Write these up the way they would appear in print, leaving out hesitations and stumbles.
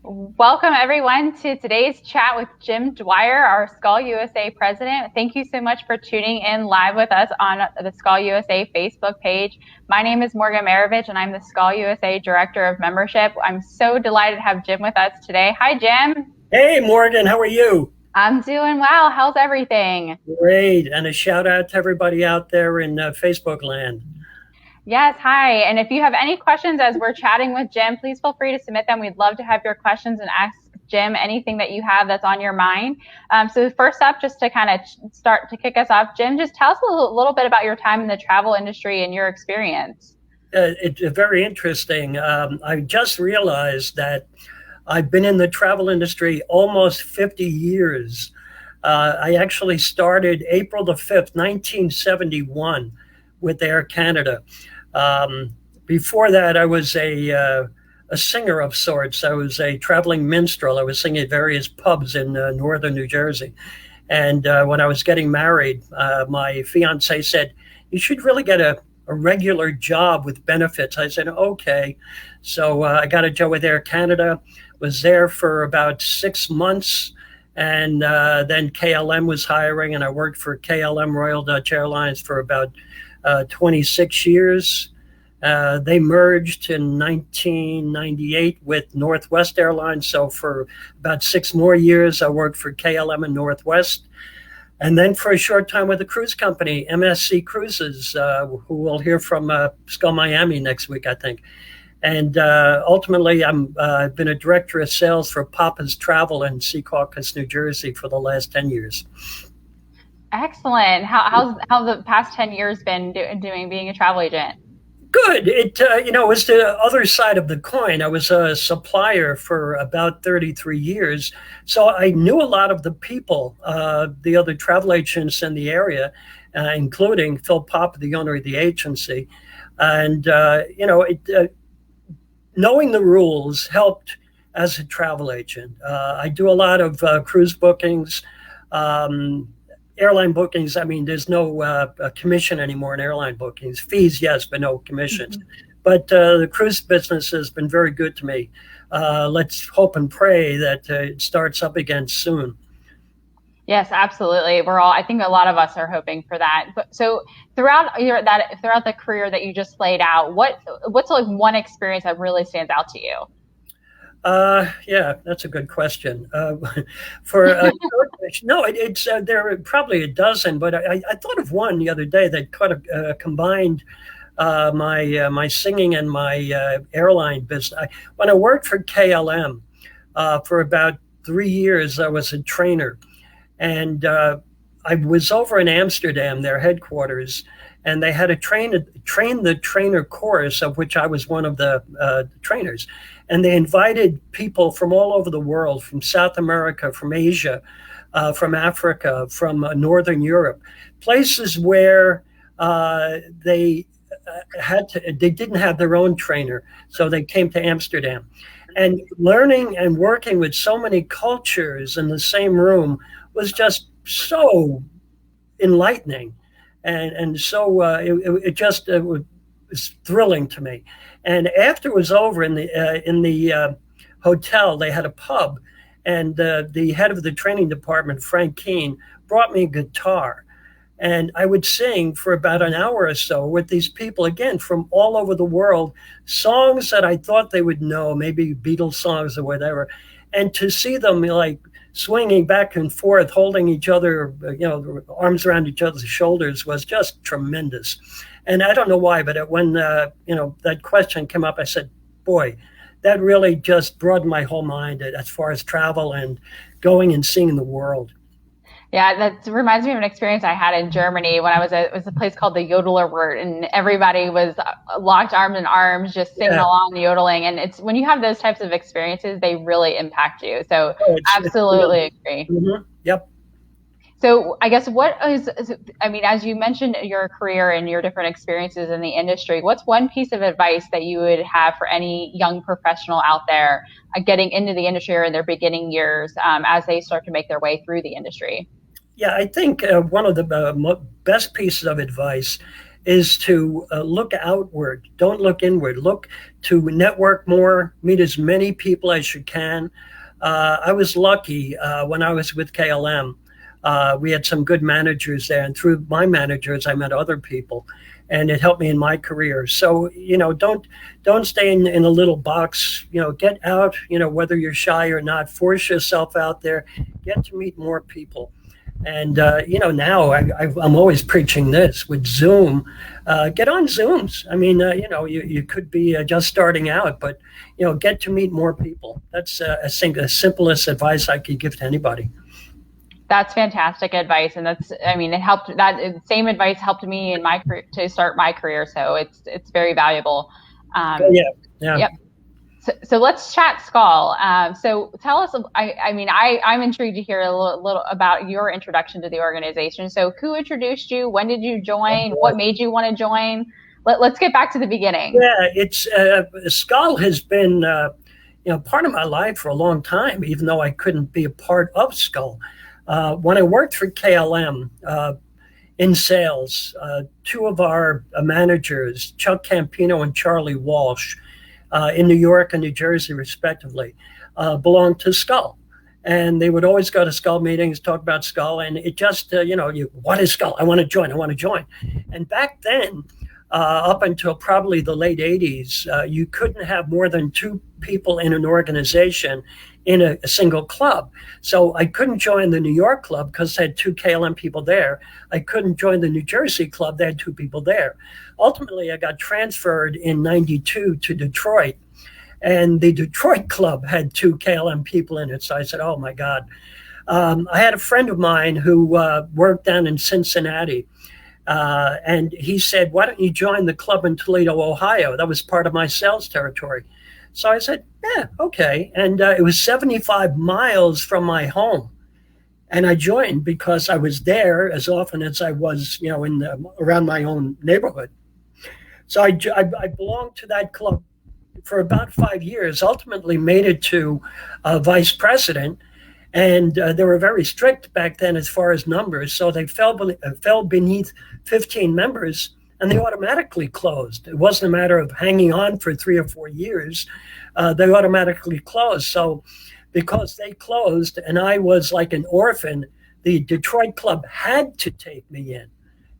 Welcome, everyone, to today's chat with Jim Dwyer, our Skull USA president. Thank you so much for tuning in live with us on the Skull USA Facebook page. My name is Morgan Maravich, and I'm the Skull USA Director of Membership. I'm so delighted to have Jim with us today. Hi, Jim. Hey, Morgan, how are you? I'm doing well. How's everything? Great. And a shout out to everybody out there in Facebook land. Yes, hi. And if you have any questions as we're chatting with Jim, please feel free to submit them. We'd love to have your questions and ask Jim anything that you have that's on your mind. So first up, just to kind of start to kick us off, Jim, just tell us a little bit about your time in the travel industry and your experience. It's very interesting. I just realized that I've been in the travel industry almost 50 years. I actually started April the 5th, 1971 with Air Canada. Before that, I was a singer of sorts. I was a traveling minstrel. I was singing at various pubs in northern New Jersey. And when I was getting married, my fiance said, "You should really get a regular job with benefits." I said, "Okay." So I got a job with Air Canada, was there for about 6 months. And then KLM was hiring, and I worked for KLM Royal Dutch Airlines for about 26 years. They merged in 1998 with Northwest Airlines. So for about 6 more years, I worked for KLM and Northwest. And then for a short time with a cruise company, MSC Cruises, who we'll hear from Skull Miami next week, I think. And ultimately, I've been a director of sales for Papa's Travel in Secaucus, New Jersey for the last 10 years. Excellent. How's the past 10 years been doing being a travel agent? Good. It was the other side of the coin. I was a supplier for about 33 years. So I knew a lot of the people, the other travel agents in the area, including Phil Papa, the owner of the agency. And, knowing the rules helped as a travel agent. I do a lot of cruise bookings, airline bookings. I mean, there's no commission anymore in airline bookings. Fees, yes, but no commissions. Mm-hmm. But the cruise business has been very good to me. Let's hope and pray that it starts up again soon. Yes, absolutely. I think a lot of us are hoping for that. But so throughout the career that you just laid out, what's like one experience that really stands out to you? Yeah, that's a good question. There are probably a dozen, but I thought of one the other day that kind of combined my singing and my airline business. When I worked for KLM for about 3 years, I was a trainer. And I was over in Amsterdam, their headquarters, and they had a train the trainer course, of which I was one of the trainers. And they invited people from all over the world, from South America, from Asia, from Africa, from Northern Europe, places where they didn't have their own trainer, so they came to Amsterdam. And learning and working with so many cultures in the same room was just so enlightening, and so it was thrilling to me. And after it was over in the hotel, they had a pub, and the head of the training department, Frank Keene, brought me a guitar. And I would sing for about an hour or so with these people, again, from all over the world, songs that I thought they would know, maybe Beatles songs or whatever. And to see them like swinging back and forth, holding each other, arms around each other's shoulders was just tremendous. And I don't know why, but when, that question came up, I said, boy, that really just broadened my whole mind as far as travel and going and seeing the world. Yeah, that reminds me of an experience I had in Germany when it was a place called the Yodeler, and everybody was locked arms in arms, just singing along, yodeling. And it's when you have those types of experiences, they really impact you. So absolutely agree. Mm-hmm. Yep. So I guess as you mentioned your career and your different experiences in the industry, what's one piece of advice that you would have for any young professional out there getting into the industry or in their beginning years as they start to make their way through the industry? Yeah, I think one of the best pieces of advice is to look outward. Don't look inward. Look to network more, meet as many people as you can. I was lucky when I was with KLM. We had some good managers there, and through my managers, I met other people, and it helped me in my career. So don't stay in a little box. Get out. Whether you're shy or not, force yourself out there. Get to meet more people. And now I'm always preaching this with Zoom. Get on Zooms. I mean, you could be just starting out, but get to meet more people. That's I think the simplest advice I could give to anybody. That's fantastic advice, and it helped. That same advice helped me in my career to start my career, so it's very valuable. Yeah. Yep. So let's chat Skull. So tell us. I'm intrigued to hear a little about your introduction to the organization. So who introduced you? When did you join? What made you want to join? Let's get back to the beginning. Yeah, it's Skull has been part of my life for a long time, even though I couldn't be a part of Skull. When I worked for KLM in sales, two of our managers, Chuck Campino and Charlie Walsh, in New York and New Jersey, respectively, belonged to Skull. And they would always go to Skull meetings, talk about Skull, and it just, what is Skull? I want to join. And back then, up until probably the late 80s, you couldn't have more than two people in an organization in a single club. So I couldn't join the New York club because I had two KLM people there. I couldn't join the New Jersey club. They had two people there. Ultimately, I got transferred in 92 to Detroit, and the Detroit club had two KLM people in it. So I said, oh my God. I had a friend of mine who worked down in Cincinnati. And he said, why don't you join the club in Toledo, Ohio? That was part of my sales territory. So I said, yeah, okay. And it was 75 miles from my home. And I joined because I was there as often as I was, around my own neighborhood. So I belonged to that club for about 5 years, ultimately made it to vice president. And they were very strict back then as far as numbers. So they fell beneath 15 members, and they automatically closed. It wasn't a matter of hanging on for 3 or 4 years. They automatically closed. So because they closed and I was like an orphan, the Detroit club had to take me in. It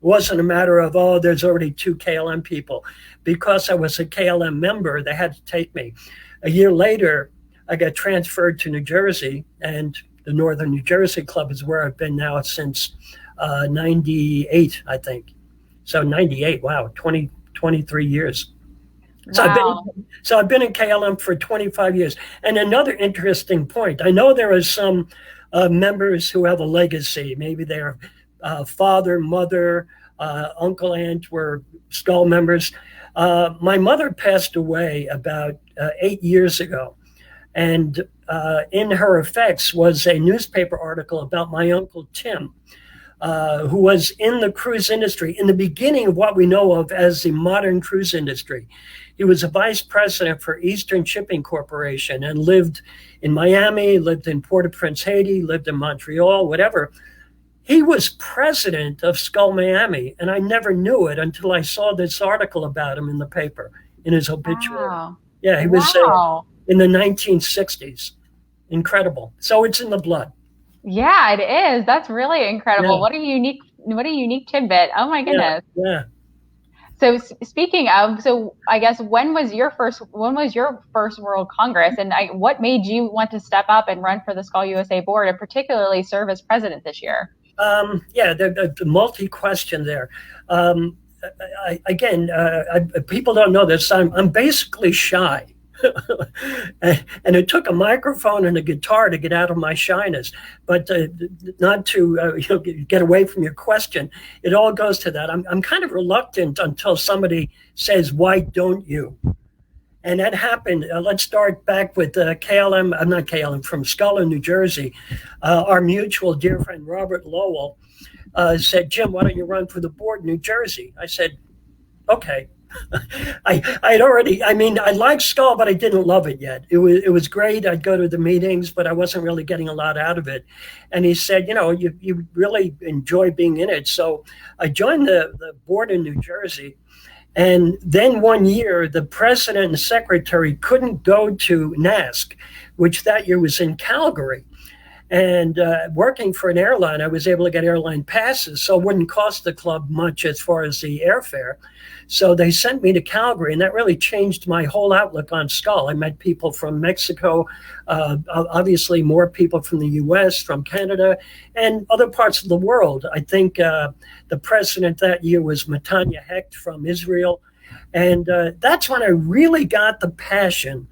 wasn't a matter of, there's already two KLM people. Because I was a KLM member, they had to take me. A year later, I got transferred to New Jersey, and the Northern New Jersey Club is where I've been now since 98, I think. So 98, wow, 23 years. Wow. So I've been in KLM for 25 years. And another interesting point, I know there are some members who have a legacy. Maybe their father, mother, uncle, aunt were Skull members. My mother passed away about 8 years ago. And in her effects was a newspaper article about my uncle Tim, who was in the cruise industry in the beginning of what we know of as the modern cruise industry. He was a vice president for Eastern Shipping Corporation and lived in Miami, lived in Port-au-Prince, Haiti, lived in Montreal, whatever. He was president of Skull Miami, and I never knew it until I saw this article about him in the paper, in his obituary. Wow. Yeah, he was in the 1960s. Incredible. So it's in the blood. Yeah, it is. That's really incredible. Yeah. What a unique tidbit. Oh my goodness. Yeah. So speaking of, I guess when was your first World Congress, and what made you want to step up and run for the Skull USA board, and particularly serve as president this year? The multi-question there. People don't know this. I'm basically shy. And it took a microphone and a guitar to get out of my shyness, but not to get away from your question. It all goes to that. I'm kind of reluctant until somebody says, "Why don't you?" And that happened. Let's start back with KLM. I'm not KLM, from Skull in New Jersey. Our mutual dear friend Robert Lowell said, "Jim, why don't you run for the board in New Jersey?" I said, "Okay." I'd already, I mean, I liked Skull, but I didn't love it yet. It was great. I'd go to the meetings, but I wasn't really getting a lot out of it. And he said, you really enjoy being in it. So I joined the board in New Jersey. And then one year, the president and secretary couldn't go to NASC, which that year was in Calgary. And working for an airline, I was able to get airline passes, so it wouldn't cost the club much as far as the airfare. So they sent me to Calgary, and that really changed my whole outlook on Skull. I met people from Mexico, obviously more people from the U.S., from Canada, and other parts of the world. I think the president that year was Matanya Hecht from Israel. And that's when I really got the passion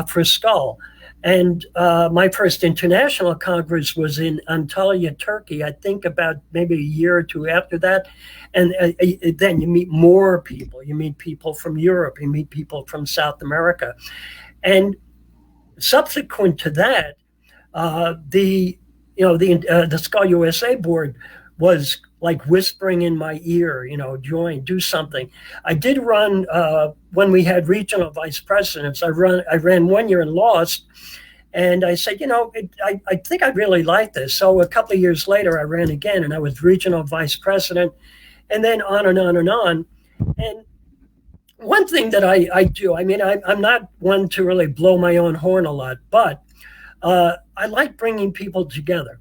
for Skull. And my first international congress was in Antalya, Turkey, I think about maybe a year or two after that. And then you meet more people. You meet people from Europe. You meet people from South America. And subsequent to that, the Skull USA board was like whispering in my ear, join, do something. I did run when we had regional vice presidents. I ran 1 year and lost. And I said, I think I really like this. So a couple of years later, I ran again, and I was regional vice president, and then on and on and on. And one thing that I do, I mean, I'm not one to really blow my own horn a lot, but I like bringing people together.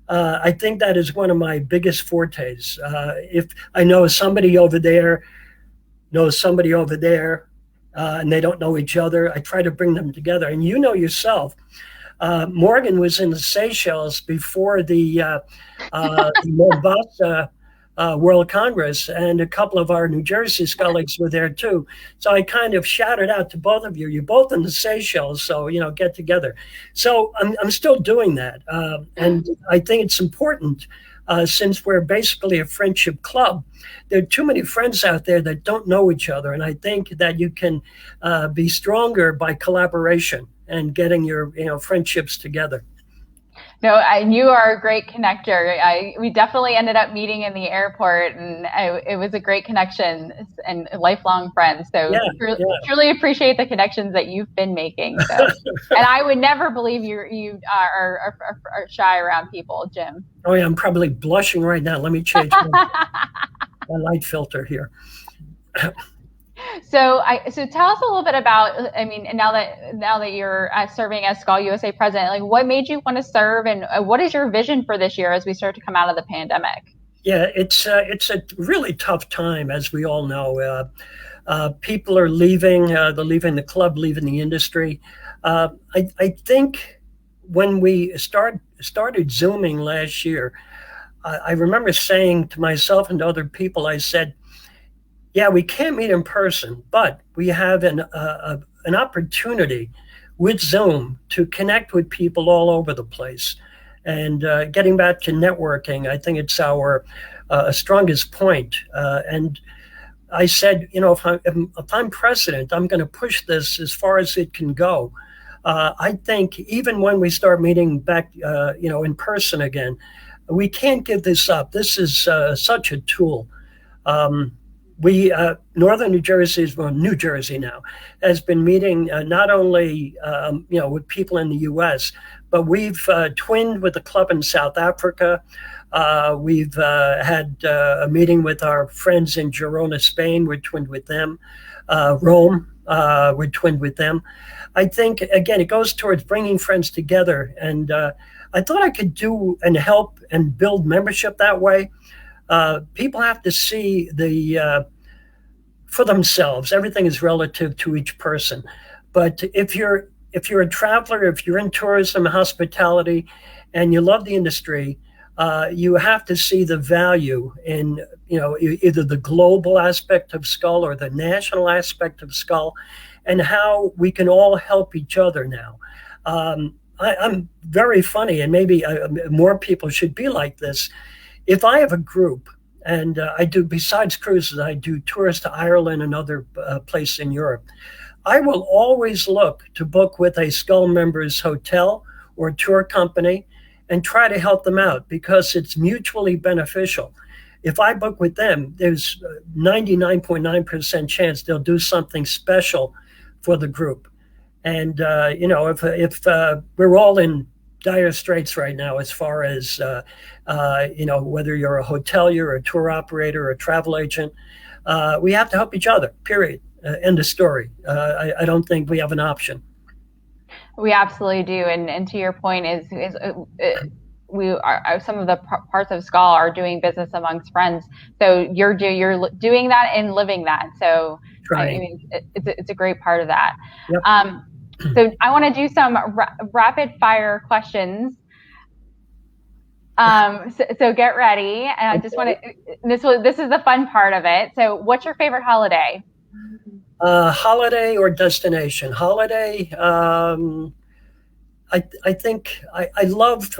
I think that is one of my biggest fortes. If I know somebody over there knows somebody over there, and they don't know each other, I try to bring them together. And you know yourself, Morgan was in the Seychelles before the Mombasa World Congress, and a couple of our New Jersey colleagues were there too. So I kind of shouted out to both of you. You're both in the Seychelles, so get together. So I'm still doing that, and I think it's important. Since we're basically a friendship club, there are too many friends out there that don't know each other. And I think that you can be stronger by collaboration and getting your friendships together. No, you are a great connector. We definitely ended up meeting in the airport, and it was a great connection and lifelong friends. So truly appreciate the connections that you've been making. So, and I would never believe you are shy around people, Jim. Oh yeah, I'm probably blushing right now. Let me change my light filter here. So tell us a little bit about, I mean, now that you're serving as Skull USA president, like what made you want to serve, and what is your vision for this year as we start to come out of the pandemic? Yeah, it's a really tough time, as we all know. People are leaving. They're leaving the club, leaving the industry. I think when we started Zooming last year, I remember saying to myself and to other people, I said, yeah, we can't meet in person, but we have an opportunity with Zoom to connect with people all over the place. And getting back to networking, I think it's our strongest point. And I said, if I'm president, I'm going to push this as far as it can go. I think even when we start meeting back, in person again, we can't give this up. This is such a tool. Northern New Jersey, New Jersey now, has been meeting not only with people in the U.S., but we've twinned with a club in South Africa. We've had a meeting with our friends in Girona, Spain. We're twinned with them. Rome, we're twinned with them. I think, again, it goes towards bringing friends together. And I thought I could do and help and build membership that way. People have to see for themselves. Everything is relative to each person. But if you're a traveler, if you're in tourism, hospitality, and you love the industry, you have to see the value in either the global aspect of Skull or the national aspect of Skull, and how we can all help each other now. I'm very funny, and maybe more people should be like this. If I have a group, and I do, besides cruises, I do tours to Ireland and other places in Europe, I will always look to book with a Skull members hotel or tour company and try to help them out, because it's mutually beneficial. if I book with them, there's 99.9% chance they'll do something special for the group. And if we're all in dire straits right now, as far as whether you're a hotelier, a tour operator, or a travel agent, we have to help each other. Period. End of story. I don't think we have an option. We absolutely do, and to your point is we are some of the parts of Skull are doing business amongst friends. So you're doing that and living that. So I Trying. mean, it's a great part of that. Yep. So I want to do some rapid fire questions. So get ready, and I just want to. This is the fun part of it. So, what's your favorite holiday? Holiday or destination? Holiday. I think I love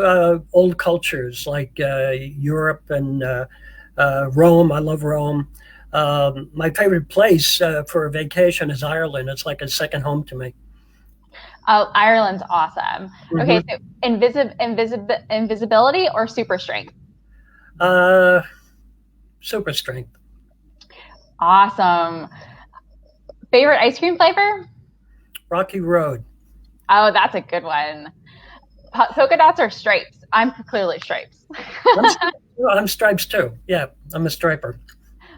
old cultures like Europe and Rome. I love Rome. My favorite place for a vacation is Ireland. It's like a second home to me. Oh, Ireland's awesome. Mm-hmm. Okay, so invisibility or super strength? Super strength. Awesome. Favorite ice cream flavor? Rocky Road. Oh, that's a good one. Polka dots or stripes? I'm clearly stripes. I'm stripes too. Yeah, I'm a striper.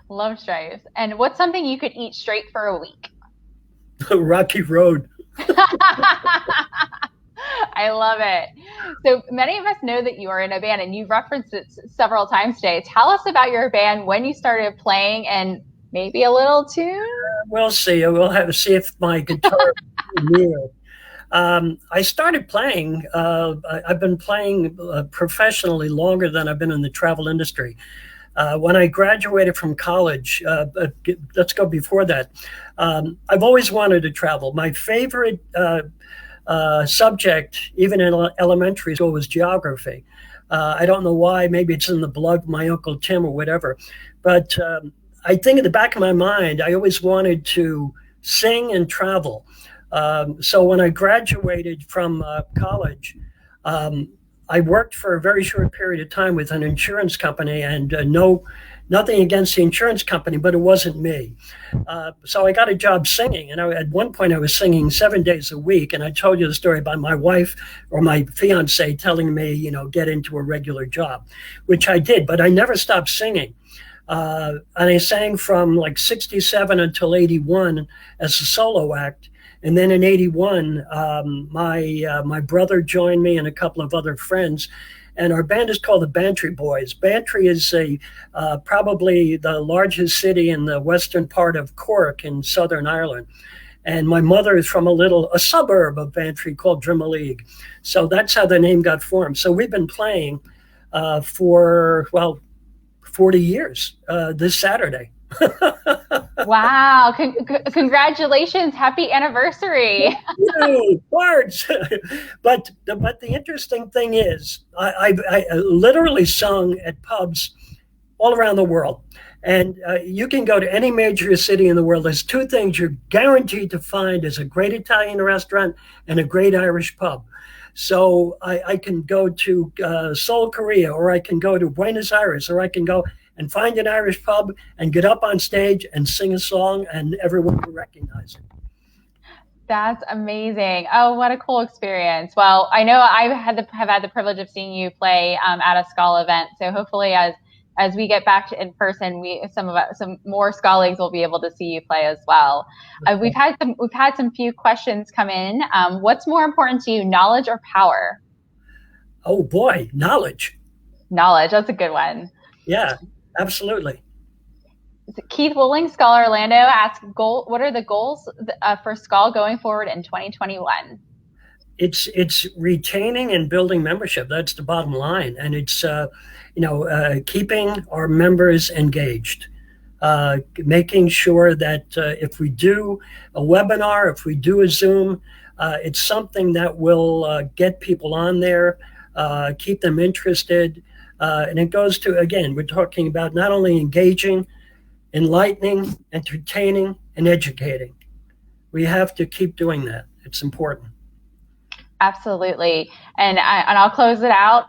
Love stripes. And what's something you could eat straight for a week? Rocky Road. I love it. So many of us know that you are in a band, and you've referenced it several times today. Tell us about your band, when you started playing, and maybe a little tune. We'll see. We'll have to see if my guitar is near. I started playing. I've been playing professionally longer than I've been in the travel industry. When I graduated from college, let's go before that. I've always wanted to travel. My favorite subject, even in elementary school, was geography. I don't know why. Maybe it's in the blood, my Uncle Tim or whatever. But I think in the back of my mind, I always wanted to sing and travel. So when I graduated from college, I worked for a very short period of time with an insurance company, and nothing against the insurance company, but it wasn't me. So I got a job singing, and at one point I was singing 7 days a week. And I told you the story about my wife or my fiance telling me, get into a regular job, which I did, but I never stopped singing. And I sang from like 67 until 81 as a solo act. And then in 81, my brother joined me and a couple of other friends. And our band is called the Bantry Boys. Bantry is probably the largest city in the western part of Cork in Southern Ireland. And my mother is from a suburb of Bantry called Drimoleague. So that's how the name got formed. So we've been playing for 40 years this Saturday. Wow. Congratulations. Happy anniversary. Words. But the interesting thing is I literally sung at pubs all around the world. And you can go to any major city in the world. There's two things you're guaranteed to find is a great Italian restaurant and a great Irish pub. So I can go to Seoul, Korea, or I can go to Buenos Aires, or I can go and find an Irish pub and get up on stage and sing a song, and everyone will recognize it. That's amazing. Oh, what a cool experience. Well, I know I have had the privilege of seeing you play at a Skull event. So hopefully as we get back to in person, some more colleagues will be able to see you play as well. We've had some few questions come in. What's more important to you, knowledge or power? Oh boy, knowledge. Knowledge. That's a good one. Yeah, absolutely. Keith Willing, Skull Orlando, asks, what are the goals for Skull going forward in 2021? It's retaining and building membership. That's the bottom line, and it's keeping our members engaged, making sure that if we do a webinar, if we do a Zoom, it's something that will get people on there, keep them interested, and it goes to, again, we're talking about not only engaging, enlightening, entertaining, and educating. We have to keep doing that. It's important. Absolutely. And I'll close it out.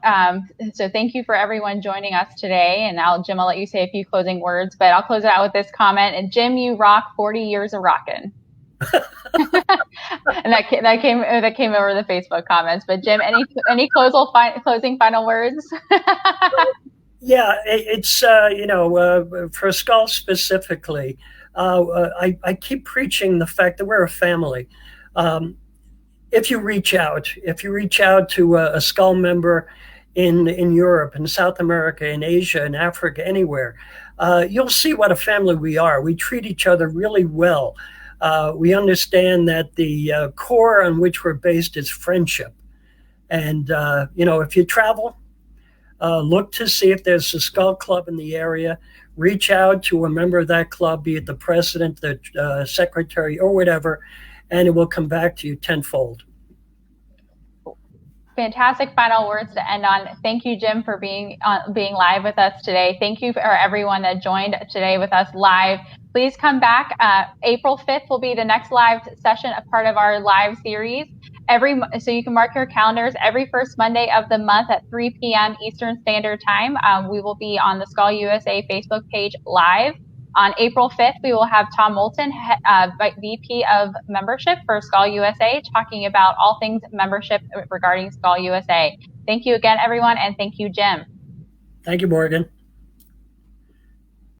So thank you for everyone joining us today. And Jim, I'll let you say a few closing words, but I'll close it out with this comment. And Jim, you rock 40 years of rockin'. And that came over the Facebook comments. But Jim, any closing final words? Yeah, it's for Skull specifically. I keep preaching the fact that we're a family. If you reach out, to a Skull member in Europe, in South America, in Asia, in Africa, anywhere, you'll see what a family we are. We treat each other really well. We understand that the core on which we're based is friendship. And if you travel, look to see if there's a Skull Club in the area. Reach out to a member of that club, be it the president, the secretary, or whatever, and it will come back to you tenfold. Fantastic final words to end on. Thank you, Jim, for being live with us today. Thank you for everyone that joined today with us live. Please come back. April 5th will be the next live session, a part of our live series. So you can mark your calendars. Every first Monday of the month at 3 p.m. Eastern Standard Time, we will be on the Skull USA Facebook page live. On April 5th, we will have Tom Moulton, VP of Membership for Skull USA, talking about all things membership regarding Skull USA. Thank you again, everyone, and thank you, Jim. Thank you, Morgan.